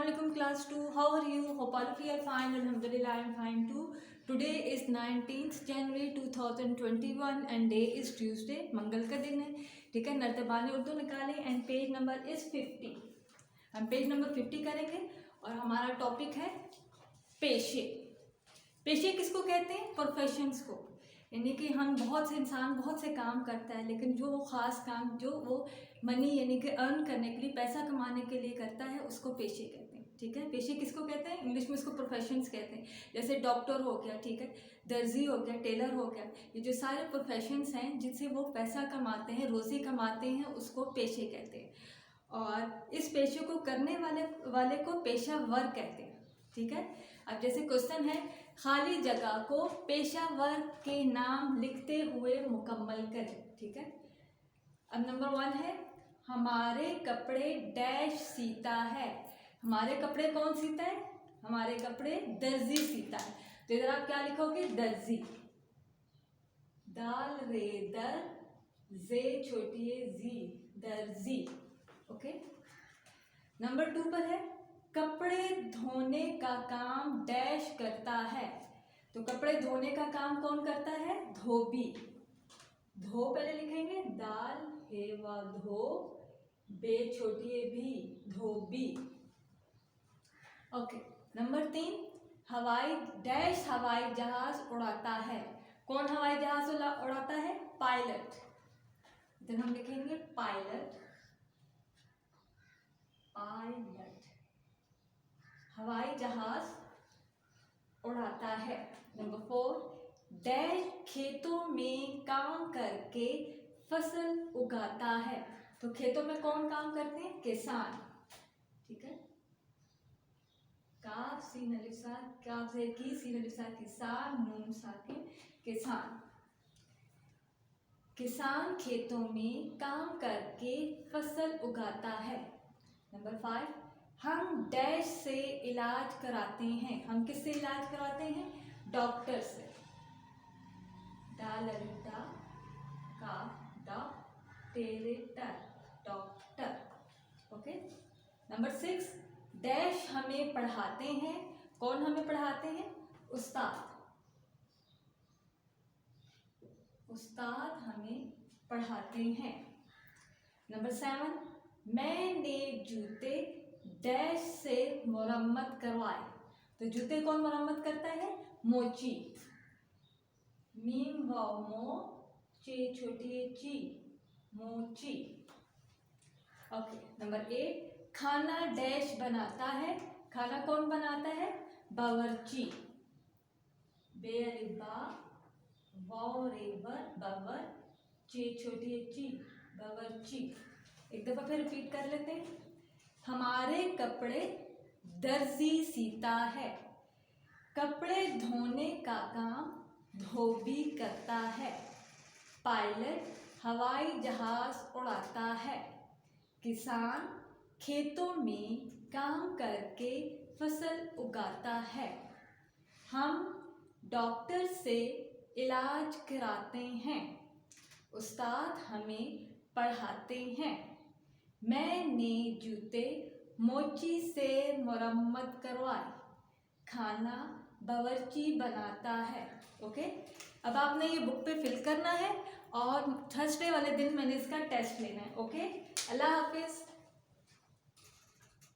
Assalamualaikum class 2. How are you? Hope all of you are fine. Alhamdulillah, I am fine too. Today is 19th January 2021 and day is Tuesday. मंगल का दिन है. ठीक है, नर्तबा ने उर्दू निकाले and page number is 50. हम page number 50 करेंगे और हमारा टॉपिक है पेशे. पेशे किसको कहते हैं? प्रोफेशंस को. यानी कि हम बहुत से इंसान बहुत से काम करता है, लेकिन जो वो ख़ास काम जो वो मनी यानी कि अर्न करने के लिए, पैसा कमाने के लिए करता है, उसको पेशे कहते हैं. ठीक है, पेशे किसको कहते हैं? इंग्लिश में इसको प्रोफेशंस कहते हैं. जैसे डॉक्टर हो गया, ठीक है, दर्जी हो गया, टेलर हो गया, ये जो सारे प्रोफेशंस हैं जिनसे वो पैसा कमाते हैं, रोज़ी कमाते हैं, उसको पेशे कहते हैं. और इस पेशे को करने वाले को पेशा वर्ग कहते हैं. ठीक है. अब जैसे क्वेश्चन है, खाली जगह को पेशा वर्ग के नाम लिखते हुए मुकम्मल करें. ठीक है. अब नंबर 1 है, हमारे कपड़े डैश सीता है. हमारे कपड़े कौन सीता है? हमारे कपड़े दर्जी सीता है. तो इधर आप क्या लिखोगे? दर्जी. दाल रे दर जे छोटी है जी, दर्जी. ओके. नंबर 2 पर है, कपड़े धोने का काम डैश करता है. तो कपड़े धोने का काम कौन करता है? धोबी. धो पहले लिखेंगे, दाल हेवा धो, बे छोटी है भी, धोबी. ओके. नंबर 3, हवाई डैश हवाई जहाज उड़ाता है. कौन हवाई जहाज उड़ाता है? पायलट. तो हम लिखेंगे पायलट. पायलट हवाई जहाज उड़ाता है. नंबर 4, डैश खेतों में काम करके फसल उगाता है. तो खेतों में कौन काम करते हैं? किसान. ठीक है. काफ सीन अलिफ सा, काफ से की सीन अलिफ सा, किसान, नून साकिन, किसान. किसान खेतों में काम करके फसल उगाता है. नंबर 5, हम डैश से इलाज कराते हैं. हम किससे इलाज कराते हैं? डॉक्टर से. डालटा का doctor, doctor. Okay. Number 6, dash हमें पढ़ाते हैं. कौन हमें पढ़ाते हैं? उस्ताद. उस्ताद हमें पढ़ाते हैं. नंबर 7, मैंने जूते डैश से मरम्मत करवाए. तो जूते कौन मरम्मत करता है? मोची. मीम वाव मो, चे छोटी ची, मोची. ओके. नंबर 8, खाना डैश बनाता है. खाना कौन बनाता है? बावर्ची. बे अलिबा वाव रेवर बावर, चे छोटी ची, बावर्ची. एक दफा फिर रिपीट कर लेते हैं. हमारे कपड़े दर्जी सीता है. कपड़े धोने का काम धोबी करता है. पायलट हवाई जहाज उड़ाता है. किसान खेतों में काम करके फसल उगाता है. हम डॉक्टर से इलाज कराते हैं. उस्ताद हमें पढ़ाते हैं. मैंने जूते मोची से मरम्मत करवाई. खाना बावर्ची बनाता है. ओके. अब आपने ये बुक पे फिल करना है और थर्सडे वाले दिन मैंने इसका टेस्ट लेना है. ओके. अल्लाह हाफिज़.